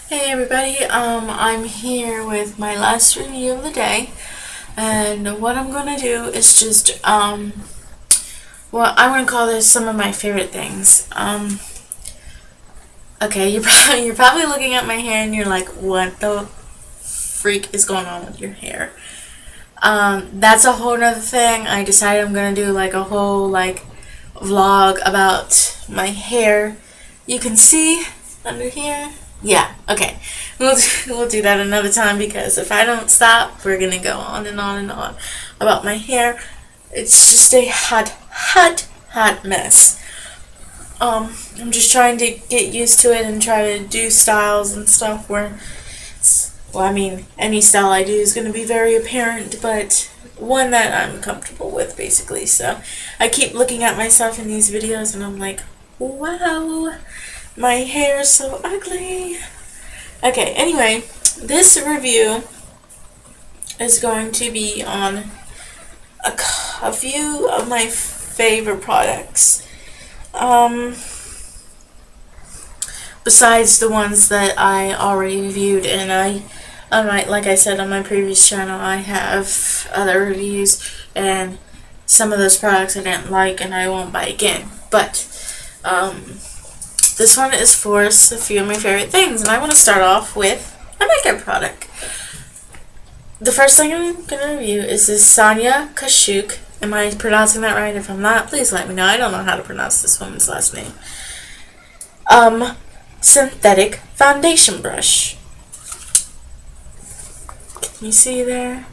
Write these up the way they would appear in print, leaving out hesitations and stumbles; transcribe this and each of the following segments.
Hey everybody, I'm here with my last review of the day, and what I'm gonna do is just, well, I'm gonna call this some of my favorite things. Okay, you're probably looking at my hair and you're like, what the freak is going on with your hair? That's a whole nother thing. I decided I'm gonna do like a whole, vlog about my hair. You can see under here. Yeah, okay. We'll do that another time because if I don't stop, we're gonna go on and on and on about my hair. It's just a hot mess. I'm just trying to get used to it and try to do styles and stuff where, well, I mean, any style I do is gonna be very apparent, but one that I'm comfortable with, basically. So I keep looking at myself in these videos and I'm like, wow, my hair is so ugly. Okay, anyway, this review is going to be on a few of my favorite products. Besides the ones that I already reviewed, and like I said on my previous channel, I have other reviews, and some of those products I didn't like and I won't buy again. But, this one is for a few of my favorite things, and I want to start off with a makeup product. The first thing I'm going to review is this Sonia Kashuk. Am I pronouncing that right? If I'm not, please let me know. I don't know how to pronounce this woman's last name. Synthetic foundation brush. Can you see there?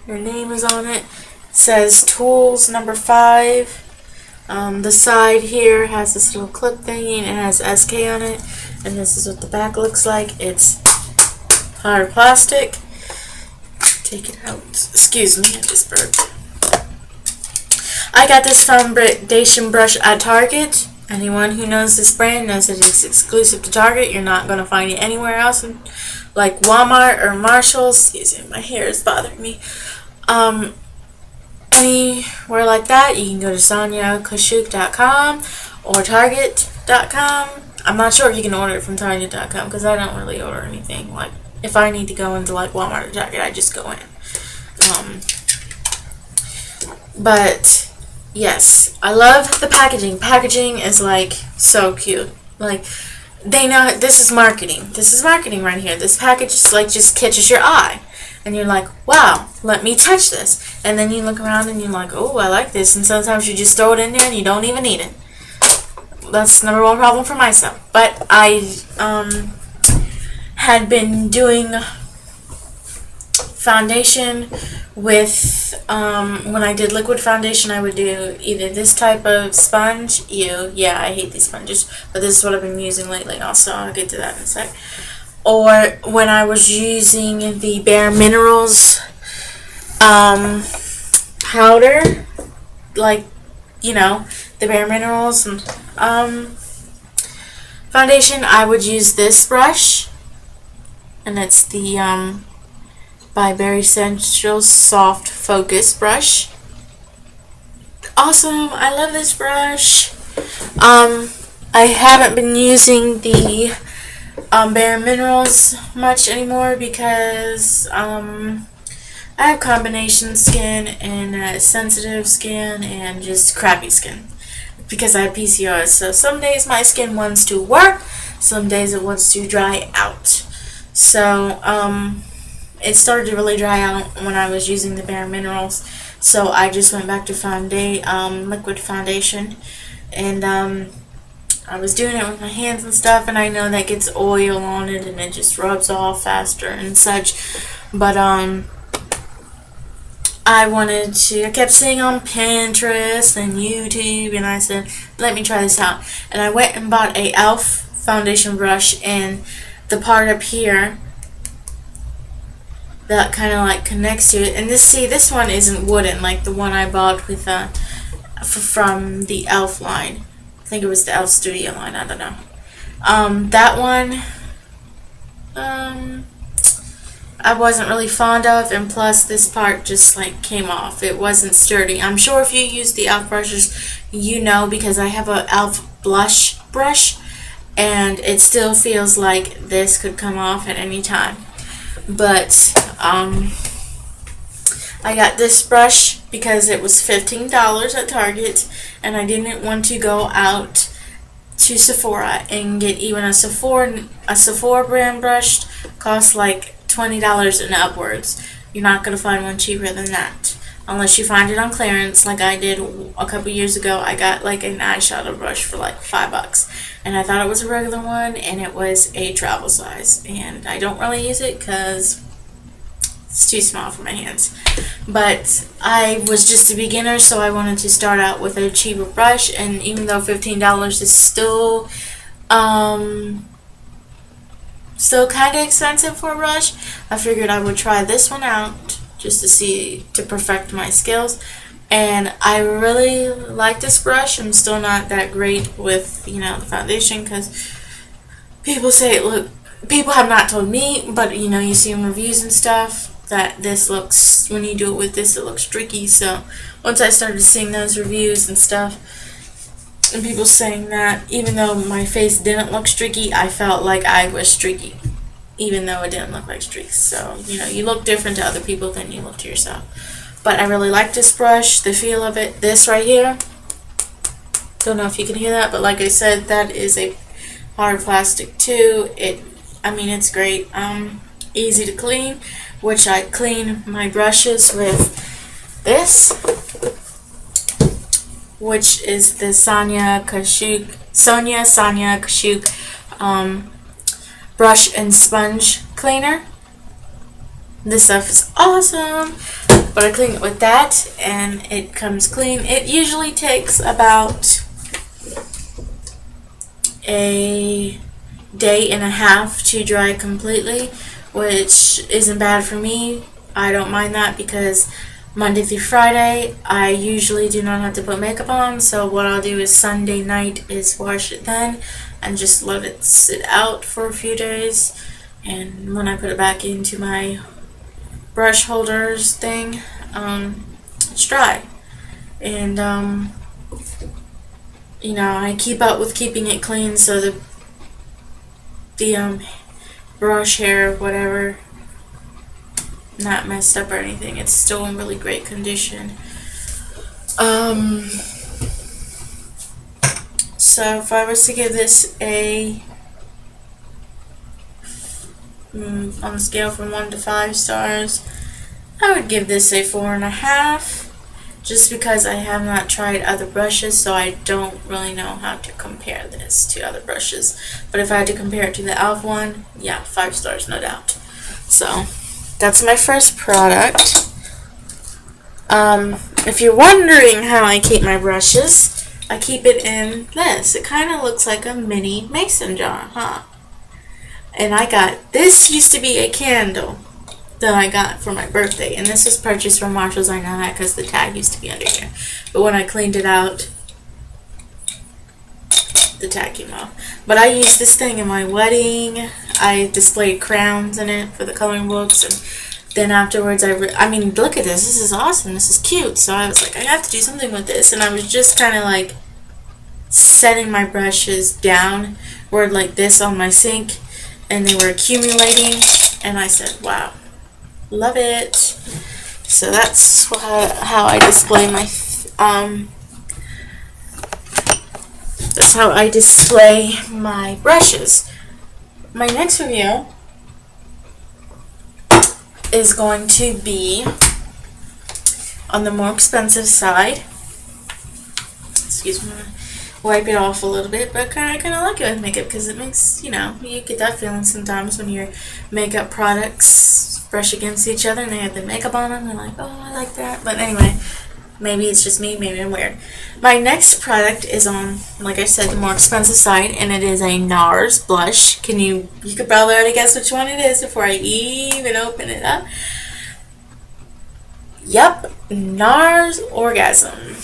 Her name is on it. It says tools number 5. The side here has this little clip thingy and it has SK on it, and this is what the back looks like. It's hard plastic. Take it out. Excuse me, I just burped. I got this foundation brush at Target. Anyone who knows this brand knows that it's exclusive to Target. You're not going to find it anywhere else, like Walmart or Marshall's. Excuse me, my hair is bothering me. Anywhere like that, you can go to soniakashuk.com or target.com. I'm not sure if you can order it from target.com because I don't really order anything. Like, if I need to go into like Walmart or Target, I just go in. But yes, I love the packaging. Packaging is like so cute. Like, they know this is marketing. This is marketing right here. This package is like just catches your eye. And you're like, wow, let me touch this. And then you look around and you're like, oh, I like this. And sometimes you just throw it in there and you don't even need it. That's number one problem for myself. But I had been doing foundation with, when I did liquid foundation, I would do either this type of sponge. Yeah, I hate these sponges. But this is what I've been using lately also. I'll get to that in a sec. Or when I was using the Bare Minerals powder, like, you know, the Bare Minerals foundation, I would use this brush, and it's the by Bare Essentials Soft Focus brush. Awesome, I love this brush. I haven't been using the Bare Minerals much anymore because I have combination skin and sensitive skin and just crappy skin because I have PCOS. So some days my skin wants to work, some days it wants to dry out. So it started to really dry out when I was using the Bare Minerals. So I just went back to liquid foundation, and I was doing it with my hands and stuff, and I know that gets oil on it and it just rubs off faster and such. But I kept seeing on Pinterest and YouTube, and I said, let me try this out. And I went and bought a e.l.f. foundation brush, and the part up here that kind of like connects to it. And this one isn't wooden like the one I bought with from the e.l.f. line. I think it was the e.l.f. Studio line, I don't know. That one, I wasn't really fond of, and plus this part just like came off. It wasn't sturdy. I'm sure if you use the e.l.f. brushes, you know, because I have a e.l.f. blush brush, and it still feels like this could come off at any time. But I got this brush because it was $15 at Target, and I didn't want to go out to Sephora and get even a Sephora brand brush. Costs like $20 and upwards. You're not going to find one cheaper than that unless you find it on clearance like I did a couple years ago. I got like an eyeshadow brush for like $5, and I thought it was a regular one, and it was a travel size, and I don't really use it because it's too small for my hands. But I was just a beginner, so I wanted to start out with a cheaper brush, and even though $15 is still kind of expensive for a brush, I figured I would try this one out just to perfect my skills. And I really like this brush. I'm still not that great with, the foundation, because people have not told me, but you see in reviews and stuff that when you do it with this, it looks streaky. So once I started seeing those reviews and stuff, and people saying that even though my face didn't look streaky, I felt like I was streaky, even though it didn't look like streaks. So, you look different to other people than you look to yourself. But I really like this brush, the feel of it. This right here, don't know if you can hear that, but like I said, that is a hard plastic too. It's great. Easy to clean, which I clean my brushes with this, which is the Sonia Kashuk brush and sponge cleaner. This stuff is awesome, but I clean it with that, and it comes clean. It usually takes about a day and a half to dry completely, which isn't bad for me. I don't mind that because Monday through Friday I usually do not have to put makeup on, so what I'll do is Sunday night is wash it then and just let it sit out for a few days, and when I put it back into my brush holders thing, it's dry. And I keep up with keeping it clean, so the brush hair, whatever, not messed up or anything. It's still in really great condition. So if I was to give this on a scale from 1 to 5 stars, I would give this a 4.5, just because I have not tried other brushes, so I don't really know how to compare this to other brushes. But if I had to compare it to the e.l.f. one, yeah, 5 stars, no doubt. So that's my first product. If you're wondering how I keep my brushes, I keep it in this. It kind of looks like a mini mason jar, huh? And this used to be a candle that I got for my birthday, and this was purchased from Marshall's. I know that because the tag used to be under here, but when I cleaned it out, the tag came off. But I used this thing in my wedding. I displayed crowns in it for the coloring books, and then afterwards look at this. This is awesome. This is cute. So I was like, I have to do something with this, and I was just kind of like setting my brushes down like this on my sink, and they were accumulating, and I said, wow, love it. So that's how I display my that's how I display my brushes. My next review is going to be on the more expensive side. Excuse me, wipe it off a little bit, but I kind of like it with makeup because it makes, you get that feeling sometimes when your makeup products brush against each other and they have the makeup on them, and like, oh, I like that. But anyway, maybe it's just me, maybe I'm weird. My next product is on, like I said, the more expensive side, and it is a NARS blush. You could probably already guess which one it is before I even open it up. Yep, NARS Orgasm.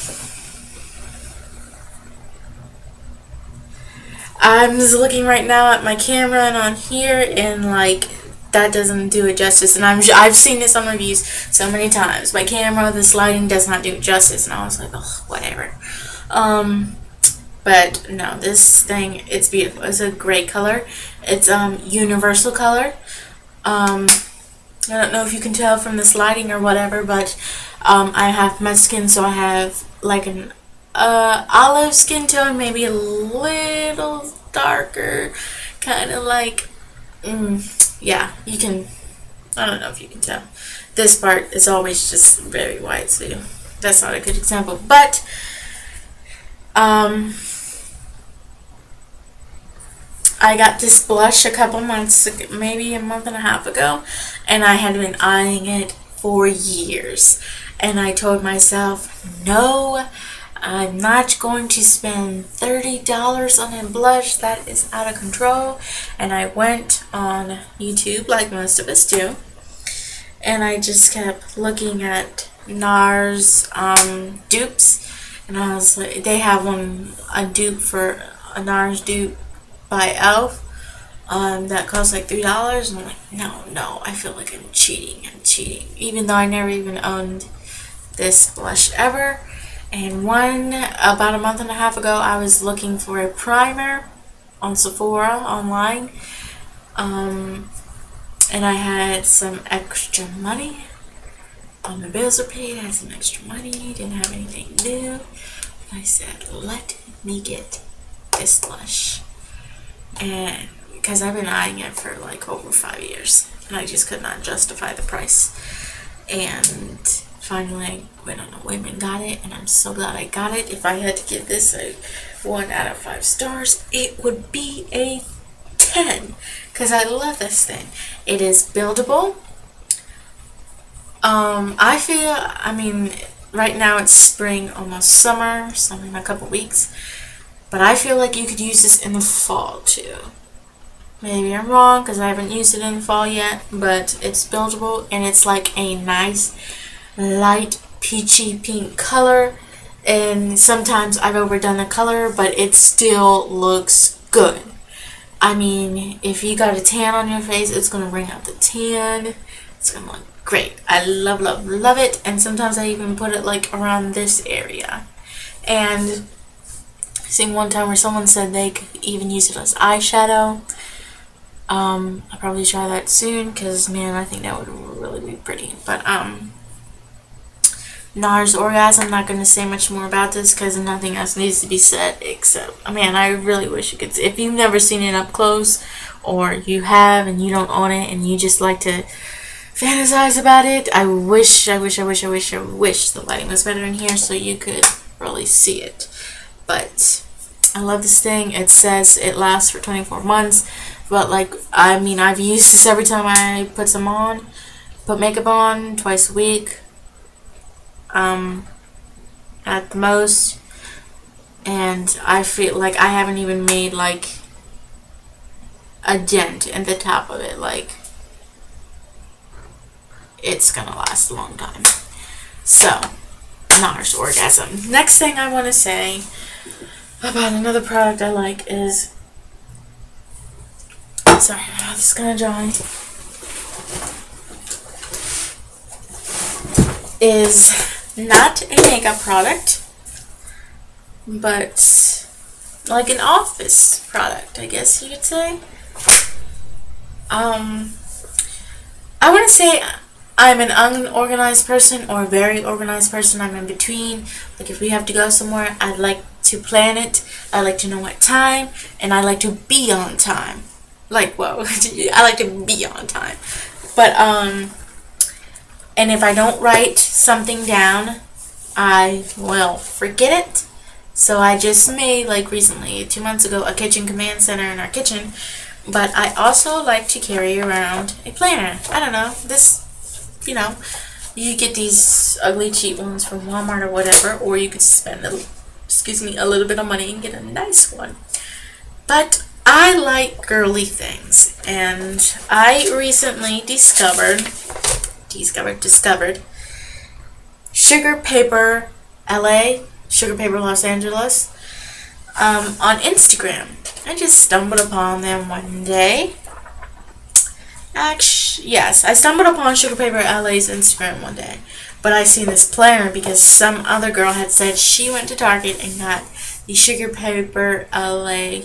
I'm just looking right now at my camera and on here, and that doesn't do it justice. And I've seen this on reviews so many times. My camera, this lighting does not do it justice, and I was like, oh, whatever. But no, this thing, it's beautiful. It's a great color. It's universal color. I don't know if you can tell from this lighting or whatever, but I have my skin, so I have like an olive skin tone, maybe a little darker, kind of like, yeah, you can, I don't know if you can tell. This part is always just very white, so that's not a good example. But I got this blush a couple months, maybe a month and a half ago, and I had been eyeing it for years. And I told myself, no, I'm not going to spend $30 on a blush. That is out of control. And I went on YouTube, like most of us do, and I just kept looking at NARS dupes, and I was like, they have a dupe for a NARS dupe by Elf that costs like $3, and I'm like, no, I feel like I'm cheating, even though I never even owned this blush ever. And about a month and a half ago, I was looking for a primer on Sephora online, and I had some extra money. All my bills were paid, I had some extra money, didn't have anything to do. I said, let me get this blush. And because I've been eyeing it for like over 5 years, and I just could not justify the price. And finally I went on a whim and got it, and I'm so glad I got it. If I had to give this a 1 out of 5 stars, it would be a 10, because I love this thing. It is buildable. I mean, right now it's spring, almost summer in a couple weeks. But I feel like you could use this in the fall too. Maybe I'm wrong because I haven't used it in the fall yet, but it's buildable, and it's like a nice light peachy pink color. And sometimes I've overdone the color, but it still looks good. I mean, if you got a tan on your face, it's going to bring out the tan. It's going to look great. I love, love, love it. And sometimes I even put it like around this area. And I seen one time where someone said they could even use it as eyeshadow. I'll probably try that soon, because man, I think that would really be pretty. But NARS Orgasm, I'm not going to say much more about this because nothing else needs to be said except, man, I really wish you could. If you've never seen it up close, or you have and you don't own it and you just like to fantasize about it, I wish the lighting was better in here so you could really see it. But I love this thing. It says it lasts for 24 months, but like, I mean, I've used this every time I put makeup on, twice a week, at the most, and I feel like I haven't even made like a dent in the top of it. Like, it's gonna last a long time. So, NARS Orgasm. Next thing I want to say about another product I like is, sorry, my mouth is gonna dry, is not a makeup product, but like an office product, I guess you could say. I wouldn't say I'm an unorganized person or a very organized person. I'm in between. Like, if we have to go somewhere, I'd like to plan it. I like to know what time, and I like to be on time. Like, whoa, I like to be on time. But and if I don't write something down, I will forget it. So I just made, like recently, 2 months ago, a kitchen command center in our kitchen. But I also like to carry around a planner. I don't know, this, you know, you get these ugly cheap ones from Walmart or whatever, or you could spend a little bit of money and get a nice one. But I like girly things, and I recently discovered Sugar Paper LA, Sugar Paper Los Angeles, on Instagram. I just stumbled upon them one day. Actually, yes, I stumbled upon Sugar Paper LA's Instagram one day. But I seen this planner because some other girl had said she went to Target and got the Sugar Paper LA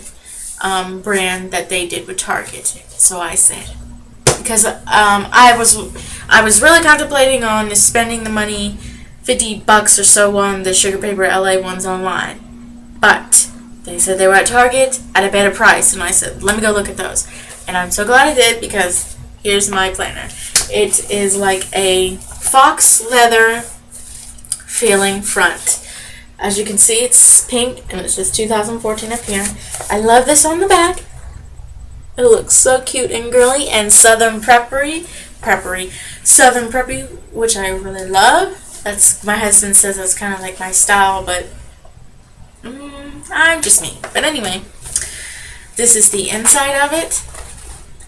brand that they did with Target. So I said, because I was really contemplating on spending the money, $50 or so, on the Sugar Paper LA ones online, but they said they were at Target at a better price, and I said, let me go look at those. And I'm so glad I did, because here's my planner. It is like a fox leather feeling front. As you can see, it's pink, and it's just 2014 up here. I love this on the back. It looks so cute and girly and Southern preppy, which I really love. That's, my husband says that's kind of like my style, but I'm just me. But anyway, this is the inside of it.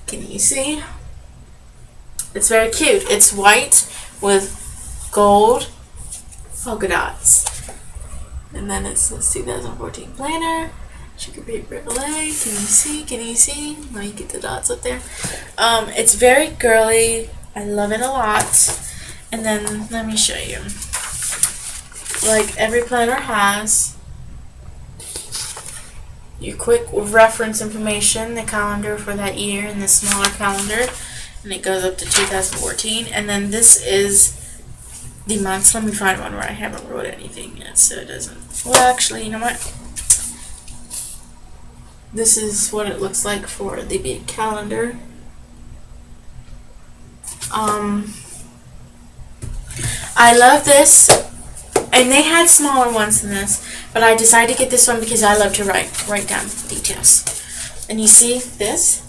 Can you see? It's very cute. It's white with gold polka dots. And then it says 2014 planner, Sugar Paper LA. Can you see? Can you see? Let me get the dots up there. It's very girly. I love it a lot. And then let me show you. Like every planner has, your quick reference information, the calendar for that year, and the smaller calendar, and it goes up to 2014. And then this is the months. Let me find one where I haven't wrote anything yet, so it doesn't. Well, actually, you know what? This is what it looks like for the big calendar. I love this, and they had smaller ones than this, but I decided to get this one because I love to write down details. And you see this,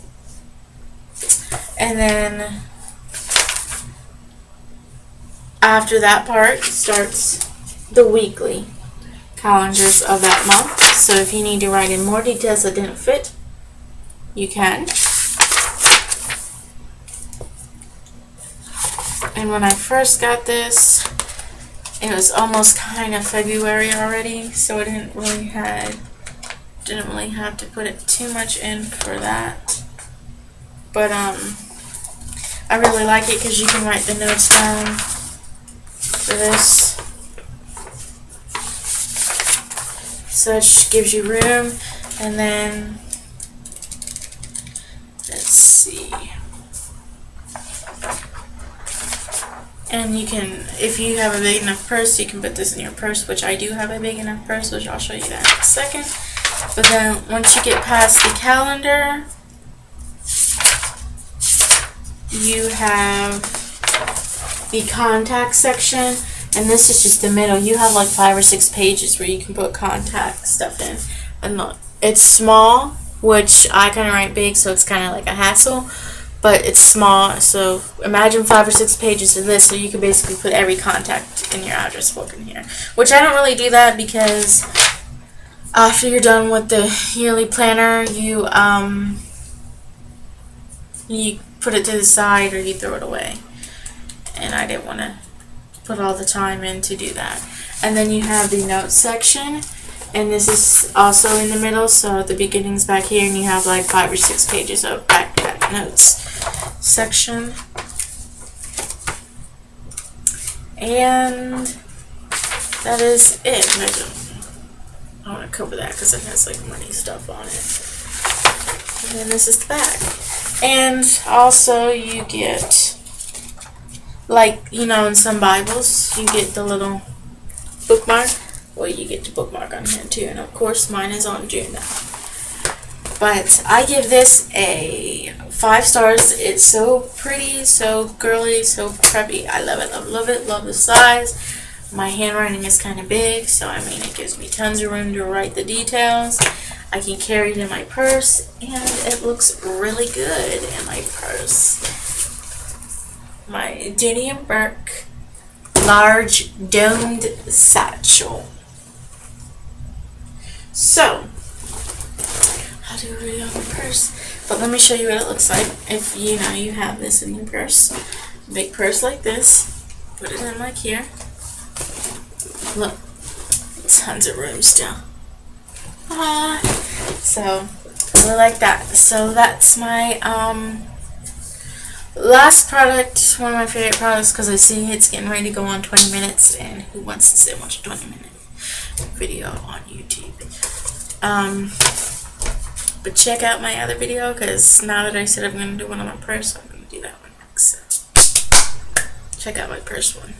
and then after that part starts the weekly calendars of that month. So if you need to write in more details that didn't fit, you can. And when I first got this, it was almost kind of February already, so I didn't really have to put it too much in for that. But I really like it because you can write the notes down for this. So it gives you room. And then let's see. And you can, if you have a big enough purse, you can put this in your purse, which I do have a big enough purse, which I'll show you that in a second. But then once you get past the calendar, you have the contact section, and this is just the middle. You have like 5 or 6 pages where you can put contact stuff in. And look, it's small, which I kind of write big, so it's kind of like a hassle. But it's small, so imagine 5 or 6 pages of this, so you can basically put every contact in your address book in here. Which I don't really do that because after you're done with the yearly planner, you put it to the side or you throw it away. And I didn't want to put all the time in to do that. And then you have the notes section, and this is also in the middle, so the beginning's back here, and you have like 5 or 6 pages of back notes section. And that is it. I want to cover that because it has like money stuff on it. And then this is the back. And also you get, like, you know, in some Bibles, you get the little bookmark. Well, you get the bookmark on here too. And of course, mine is on June now. But I give this a 5 stars. It's so pretty, so girly, so preppy. I love it, love it, love the size. My handwriting is kind of big, so I mean, it gives me tons of room to write the details. I can carry it in my purse, and it looks really good in my purse. My Dooney & Bourke large domed satchel. So, I'll do a video on the purse, but let me show you what it looks like if you know you have this in your purse. Big purse like this, put it in like here. Look, tons of room still. So I really like that. So that's my last product, one of my favorite products, because I see it's getting ready to go on 20 minutes, and who wants to sit and watch a 20-minute video on YouTube. But check out my other video, because now that I said I'm going to do one on my purse, I'm going to do that one next. So check out my purse one.